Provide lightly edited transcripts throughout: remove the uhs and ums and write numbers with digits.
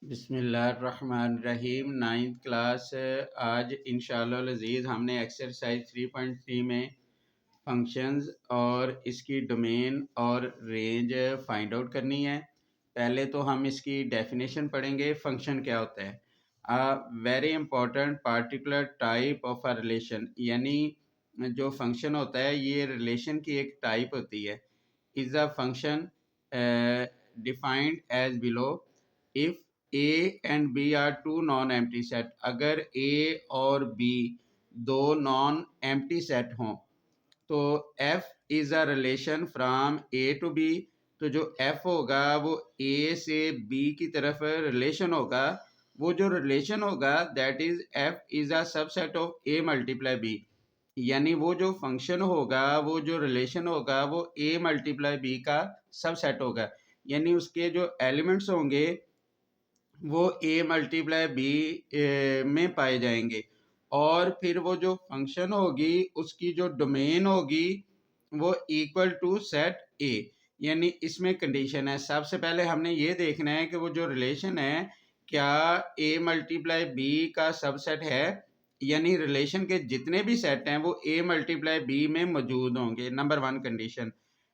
बिस्मिल्लाहिर्रहमानिर्रहीम। Ninth class आज इंशाअल्लाह अज़ीज़ हमने एक्सरसाइज 3.3 में फंक्शंस और इसकी डोमेन और रेंज फाइंड आउट करनी है। पहले तो हम इसकी डेफिनेशन पढ़ेंगे, फंक्शन क्या होता है। Very important particular type of a relation, यानी जो फंक्शन होता है ये रिलेशन की एक टाइप होती है। Is a function defined as below if A and B are two non empty set. अगर ए और बी दो नॉन एम्प्टी सेट हों तो F is a relation from A to B. तो जो एफ होगा वो ए से बी की तरफ रिलेशन होगा। वो जो रिलेशन होगा that is F is a subset of A multiply B. यानी वो जो फंक्शन होगा, वो जो रिलेशन होगा वो ए मल्टीप्लाई बी का सबसेट होगा। यानी उसके जो एलिमेंट्स होंगे वो ए मल्टीप्लाई बी में पाए जाएंगे। और फिर वो जो फंक्शन होगी उसकी जो डोमेन होगी वो इक्वल टू सेट ए। यानी इसमें कंडीशन है, सबसे पहले हमने ये देखना है कि वो जो रिलेशन है क्या ए मल्टीप्लाई बी का सबसेट है, यानी रिलेशन के जितने भी सेट हैं वो ए मल्टीप्लाई बी में मौजूद होंगे। Number one condition.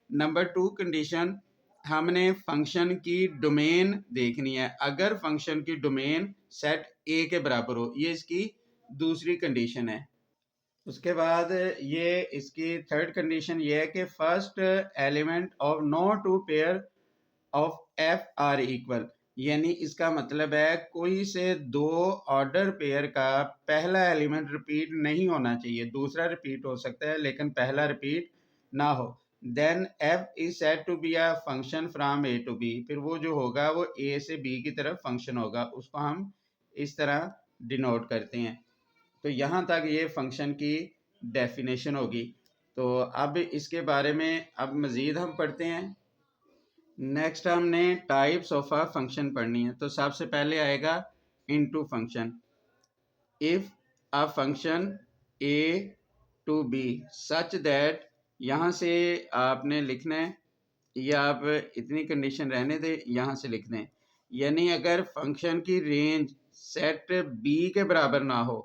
Number two condition, हमने फंक्शन की डोमेन देखनी है। अगर फंक्शन की डोमेन सेट ए के बराबर हो, ये इसकी दूसरी कंडीशन है। उसके बाद ये इसकी थर्ड कंडीशन ये है कि first element of no two pair of F are equal. यानी इसका मतलब है कोई से दो ऑर्डर पेयर का पहला एलिमेंट रिपीट नहीं होना चाहिए। दूसरा रिपीट हो सकता है लेकिन पहला रिपीट ना हो। Then F is said to be a function from A to B. फिर वो जो होगा वो ए से बी की तरफ फंक्शन होगा, उसको हम इस तरह डिनोट करते हैं। तो यहाँ तक ये फंक्शन की डेफिनेशन होगी। तो अब इसके बारे में अब मज़ीद हम पढ़ते हैं। नेक्स्ट हमने टाइप्स ऑफ अ फंक्शन पढ़नी है। तो सबसे पहले आएगा into function. If a function A to B such that, यहाँ से आपने लिखना है, या आप इतनी कंडीशन रहने दे, यहाँ से लिख दें। यानी अगर फंक्शन की रेंज सेट बी के बराबर ना हो,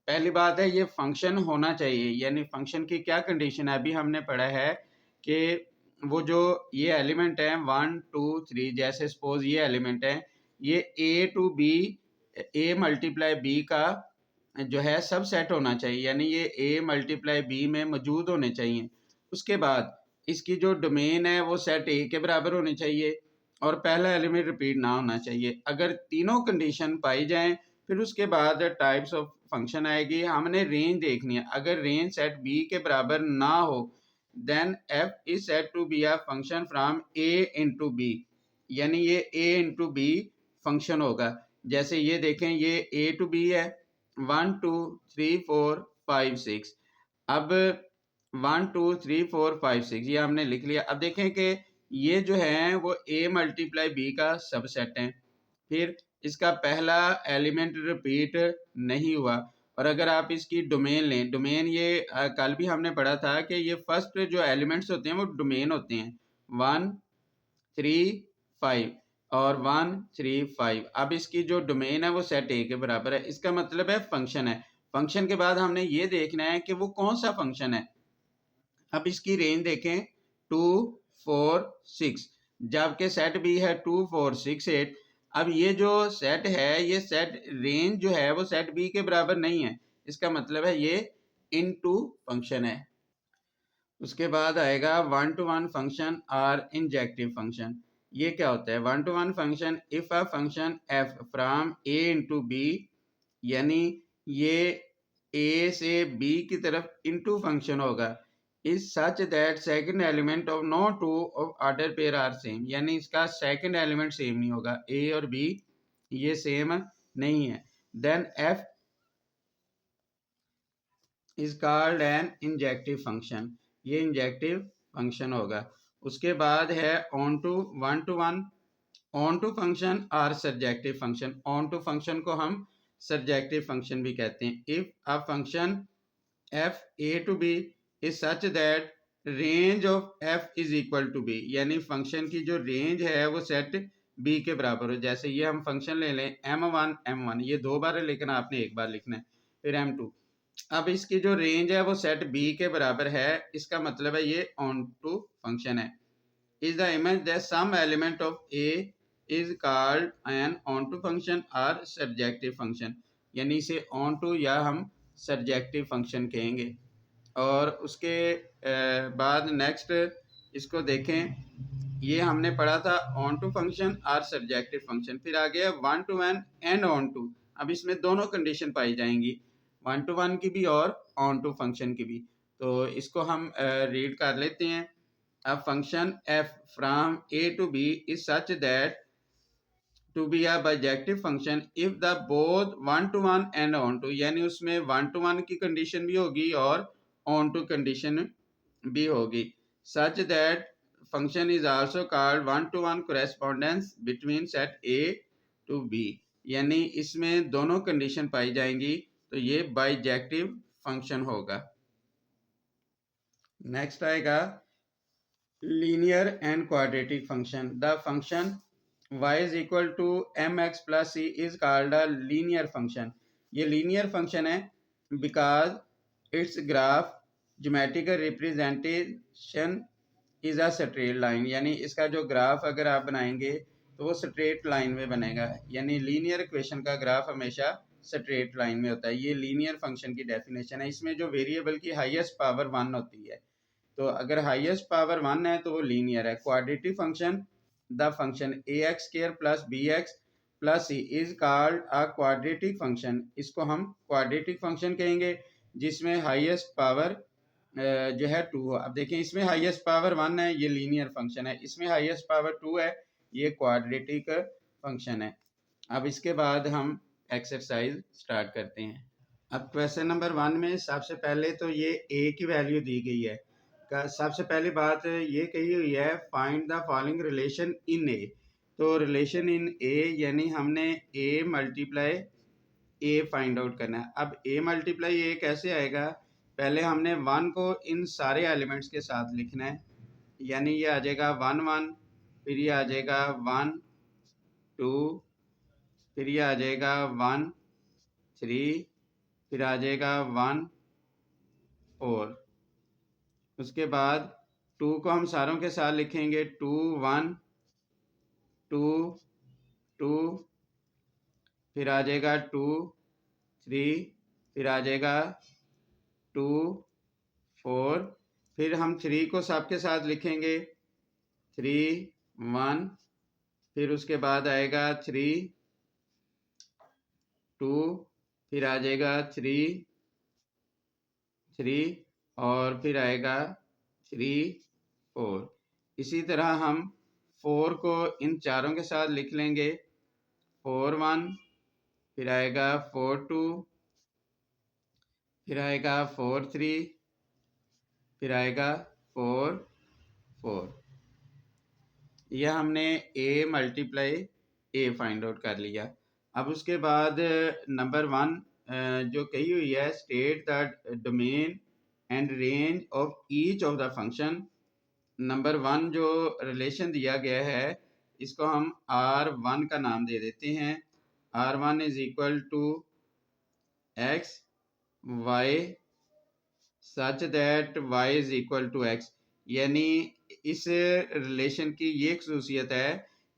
पहली बात है ये फंक्शन होना चाहिए। यानी फंक्शन की क्या कंडीशन है, अभी हमने पढ़ा है कि वो जो ये एलिमेंट है 1 2 3, जैसे सपोज ये एलिमेंट है, ये A to B A multiply B का जो है सब सेट होना चाहिए। यानी ये ए मल्टीप्लाई बी में मौजूद होने चाहिए। उसके बाद इसकी जो डोमेन है वो सेट ए के बराबर होनी चाहिए और पहला एलिमेंट रिपीट ना होना चाहिए। अगर तीनों कंडीशन पाई जाएं फिर उसके बाद टाइप्स ऑफ फंक्शन आएगी। हमने रेंज देखनी है। अगर रेंज सेट बी के बराबर ना हो then F is set to be a function from A into B. यानी ये ए इंटू बी फंक्शन होगा। जैसे ये देखें, ये ए टू बी है, 1 2 3 4 5 6। अब 1 2 3 4 5 6 ये हमने लिख लिया। अब देखें कि ये जो है वो ए मल्टीप्लाई बी का सबसेट है। फिर इसका पहला एलिमेंट रिपीट नहीं हुआ। और अगर आप इसकी डोमेन लें, डोमेन ये कल भी हमने पढ़ा था कि ये फर्स्ट जो एलिमेंट्स होते हैं वो डोमेन होते हैं 1 3 5 और 1 3 5। अब इसकी जो डोमेन है वो सेट ए के बराबर है। इसका मतलब है फंक्शन है। फंक्शन के बाद हमने ये देखना है कि वो कौन सा फंक्शन है। अब इसकी रेंज देखें 2 4 6, जबकि सेट बी है 2 4 6 8। अब ये जो सेट है, ये सेट रेंज जो है वो सेट बी के बराबर नहीं है। इसका मतलब है ये इनटू फंक्शन है। उसके बाद आएगा वन टू वन फंक्शन और इंजेक्टिव फंक्शन। ये क्या होता है? One to one function, if a function F from A into B, यानी ये ए से बी की तरफ इनटू फंक्शन होगा, is such that second element of no two of order pair are same. यानी इसका सेकंड एलिमेंट सेम नहीं होगा, ए और बी ये सेम नहीं है। Then F is called an injective function. ये इंजेक्टिव फंक्शन होगा। उसके बाद है onto one. Onto function और surjective function. Onto function को हम सर्जेक्टिव फंक्शन भी कहते हैं। If a function F A to B is such that range of F is equal to B, यानी फंक्शन की जो range है वो सेट बी के बराबर हो। जैसे ये हम फंक्शन ले लें m1 ये 2 बार है लेकिन आपने 1 बार लिखना है, फिर m2। अब इसकी जो रेंज है वो सेट बी के बराबर है, इसका मतलब है ये ऑन टू फंक्शन है। Is the image that some element of A is called an onto function और सर्जेक्टिव फंक्शन, यानी इसे ऑन टू या हम सर्जेक्टिव फंक्शन कहेंगे। और उसके बाद नेक्स्ट इसको देखें, ये हमने पढ़ा था ऑन टू फंक्शन और सब्जेक्टिव फंक्शन। फिर आ गया one to one and onto. अब इसमें दोनों कंडीशन पाई जाएंगी, वन टू वन की भी और ऑन टू फंक्शन की भी। तो इसको हम रीड कर लेते हैं। A function F from A to B is such that to be a bijective function if the both one to one and onto, यानी उसमें वन टू वन की कंडीशन भी होगी और ऑन टू कंडीशन भी होगी। Such that function is also called one to one correspondence between set A to B, यानी इसमें दोनों कंडीशन पाई जाएंगी, तो ये बाइजेक्टिव फंक्शन होगा। नेक्स्ट आएगा linear and quadratic function. The function y is equal to mx plus c is called a linear function। ये लीनियर फंक्शन है because it's graph geometrical representation is a straight line, यानी इसका जो graph अगर आप बनाएंगे तो वो स्ट्रेट लाइन में बनेगा, यानी लीनियर इक्वेशन का ग्राफ हमेशा स्ट्रेट लाइन में होता है। ये लीनियर फंक्शन की डेफिनेशन है। इसमें जो वेरिएबल की हाईएस्ट पावर 1 होती है, तो अगर हाईएस्ट पावर 1 है तो वो लीनियर है। Quadratic function the function ax square plus bx plus c is called a quadratic function. इसको हम क्वाड्रेटिक फंक्शन कहेंगे जिसमें हाईएस्ट पावर जो है 2 हो। अब देखें, इसमें हाईएस्ट पावर 1 है, ये लीनियर फंक्शन है। इसमें हाईएस्ट पावर 2 है, ये क्वाड्रेटिक फंक्शन है। अब इसके बाद हम एक्सरसाइज स्टार्ट करते हैं। अब क्वेश्चन नंबर 1 में सबसे पहले तो ये a की वैल्यू दी गई है। सबसे पहली बात ये कही हुई है find the following relation in A. तो रिलेशन इन ए यानी हमने a multiply A find out करना है। अब a मल्टीप्लाई ए कैसे आएगा, पहले हमने 1 को इन सारे एलिमेंट्स के साथ लिखना है, यानी ये आ जाएगा 1 1, फिर ये आ जाएगा 1 2, फिर ये आ जाएगा 1 3, फिर आ जाएगा 1 4। उसके बाद 2 को हम सारों के साथ लिखेंगे 2 1 2 2, फिर आ जाएगा 2 3, फिर आ जाएगा 2 4, फिर हम 3 को सबके साथ लिखेंगे 3 1, फिर उसके बाद आएगा 3 2, फिर आ जाएगा 3 3, और फिर आएगा 3 4। इसी तरह हम 4 को इन चारों के साथ लिख लेंगे 4 1, फिर आएगा 4 2, फिर आएगा 4 3, फिर आएगा 4 4। यह हमने a multiply a find out कर लिया। अब उसके बाद नंबर 1 जो कही हुई है state the domain and range of each of the function. Number 1 जो रिलेशन दिया गया है इसको हम R1 का नाम दे देते हैं। R1 is equal to X Y such that y is equal to x, यानी इस रिलेशन की ये खसूसियत है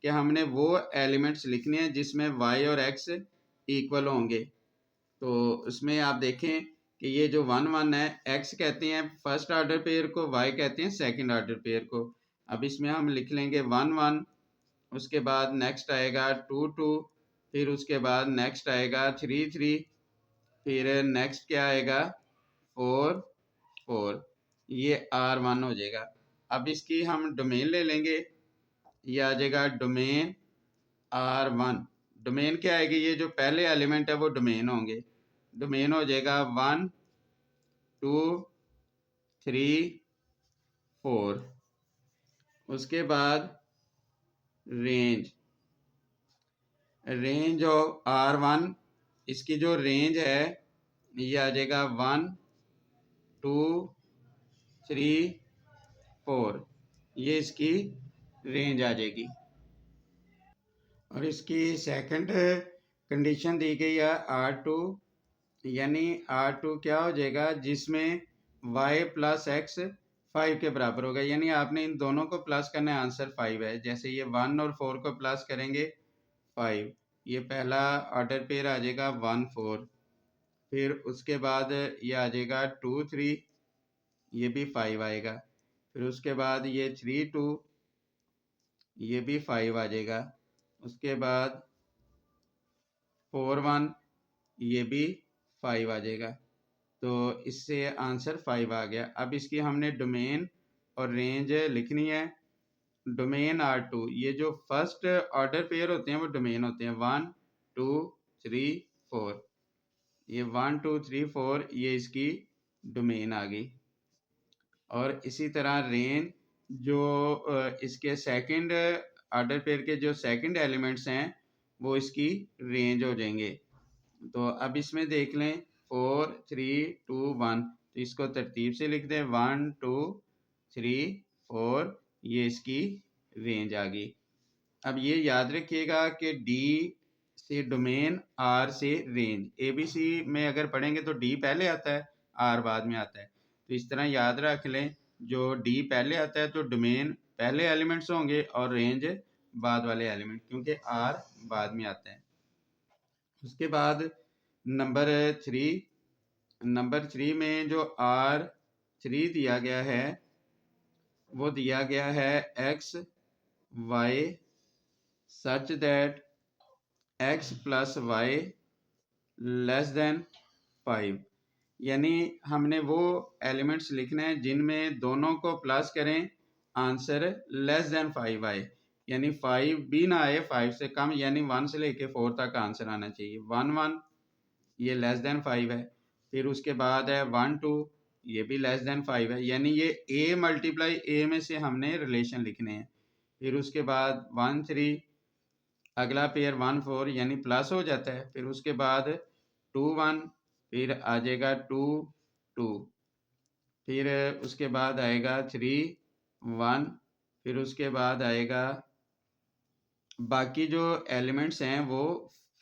कि हमने वो एलिमेंट्स लिखने हैं जिसमें y और x इक्वल होंगे। तो उसमें आप देखें कि ये जो 1 1 है, x कहते हैं फर्स्ट ऑर्डर पेयर को, y कहते हैं सेकंड ऑर्डर पेयर को। अब इसमें हम लिख लेंगे 1 1, उसके बाद नेक्स्ट आएगा 2 2, फिर उसके बाद नेक्स्ट आएगा 3 3, फिर नेक्स्ट क्या आएगा 4 4। ये R1 हो जाएगा। अब इसकी हम डोमेन ले लेंगे, ये आ जाएगा डोमेन R1। डोमेन क्या आएगी, ये जो पहले एलिमेंट है वो डोमेन होंगे। डोमेन हो जाएगा 1 2 3 4। उसके बाद रेंज रेंज ऑफ R1, इसकी जो रेंज है ये आ जाएगा 1 2 3 4, ये इसकी रेंज आ जाएगी। और इसकी सेकंड कंडीशन दी गई है R2, यानी R2 क्या हो जाएगा, जिसमें y प्लस एक्स 5 के बराबर होगा, यानी आपने इन दोनों को प्लस करना है, आंसर 5 है। जैसे ये 1 और 4 को प्लस करेंगे 5, ये पहला ऑर्डर पेयर आ जाएगा 1 4, फिर उसके बाद ये आ जाएगा 2 3, ये भी 5 आएगा, फिर उसके बाद ये 3 2, ये भी 5 आ जाएगा, उसके बाद 4 1, ये भी 5 आ जाएगा। तो इससे आंसर 5 आ गया। अब इसकी हमने डोमेन और रेंज लिखनी है। डोमेन R2, ये जो फर्स्ट ऑर्डर पेयर होते हैं वो डोमेन होते हैं, 1 2 3 4, ये 1 2 3 4 ये इसकी डोमेन आ गई। और इसी तरह रेंज जो इसके सेकंड ऑर्डर पेयर के जो सेकंड एलिमेंट्स हैं वो इसकी रेंज हो जाएंगे। तो अब इसमें देख लें 4 3 2 1, तो इसको तरतीब से लिख दें 1 2 3 4, ये इसकी रेंज आ गई। अब ये याद रखिएगा कि डी से डोमेन, आर से रेंज। एबीसी में अगर पढ़ेंगे तो डी पहले आता है, आर बाद में आता है, तो इस तरह याद रख लें, जो डी पहले आता है तो डोमेन पहले एलिमेंट्स होंगे और रेंज बाद वाले एलिमेंट, क्योंकि आर बाद में आता है। उसके बाद नंबर 3 में जो R3 दिया गया है वो दिया गया है x y such that x plus y less than 5, यानी हमने वो एलिमेंट्स लिखने हैं जिनमें दोनों को प्लस करें आंसर लेस देन 5 आए, यानी 5 भी ना आए, 5 से कम, यानी 1 से लेके 4 तक आंसर आना चाहिए। 1 1 ये लेस देन 5 है, फिर उसके बाद है 1 2, ये भी लेस देन 5 है, यानी ये a मल्टीप्लाई a में से हमने रिलेशन लिखने हैं। फिर उसके बाद 1 3, अगला पेयर 1 4, यानी प्लस हो जाता है, फिर उसके बाद 2 1, फिर आ जाएगा 2 2, फिर उसके बाद आएगा 3 1, फिर उसके बाद आएगा बाकी जो एलिमेंट्स हैं वो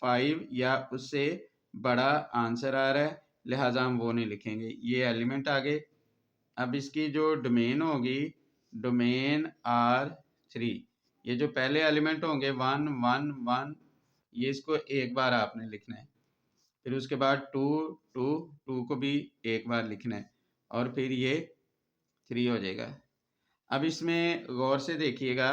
5 या उससे बड़ा आंसर आ रहा है, लिहाजा हम वो नहीं लिखेंगे, ये एलिमेंट आ गए। अब इसकी जो डोमेन होगी, डोमेन R3, ये जो पहले एलिमेंट होंगे 1 1 1, ये इसको एक बार आपने लिखना है, फिर उसके बाद 2 2 2 को भी एक बार लिखना है, और फिर ये 3 हो जाएगा। अब इसमें गौर से देखिएगा,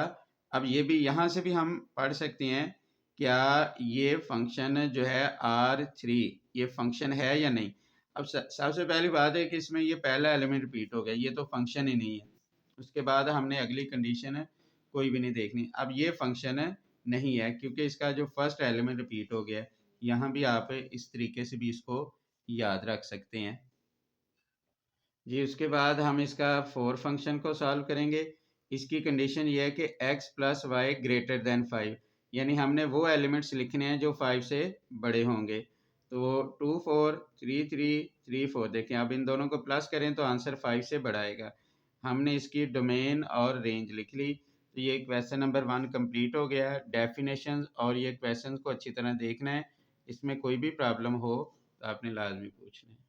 अब ये भी यहाँ से भी हम पढ़ सकते हैं, क्या ये फंक्शन जो है R3 ये फंक्शन है या नहीं। अब सबसे पहली बात है कि इसमें ये पहला एलिमेंट रिपीट हो गया, ये तो फंक्शन ही नहीं है। उसके बाद हमने अगली कंडीशन कोई भी नहीं देखनी। अब ये फंक्शन नहीं है क्योंकि इसका जो फर्स्ट एलिमेंट रिपीट हो गया। यहाँ भी आप इस तरीके से भी इसको याद रख सकते हैं जी। उसके बाद हम इसका 4 फंक्शन को सॉल्व करेंगे। इसकी कंडीशन ये है कि x plus Y greater than 5, यानी हमने वो एलिमेंट्स लिखने हैं जो 5 से बड़े होंगे। तो 2 4 3 3 3 4, देखें अब इन दोनों को प्लस करें तो आंसर 5 से बड़ा आएगा। हमने इसकी डोमेन और रेंज लिख ली। तो ये क्वेश्चन नंबर 1 कंप्लीट हो गया है। डेफिनेशन और ये क्वेश्चन को अच्छी तरह देखना है, इसमें कोई भी प्रॉब्लम हो तो आपने लाजमी पूछना है।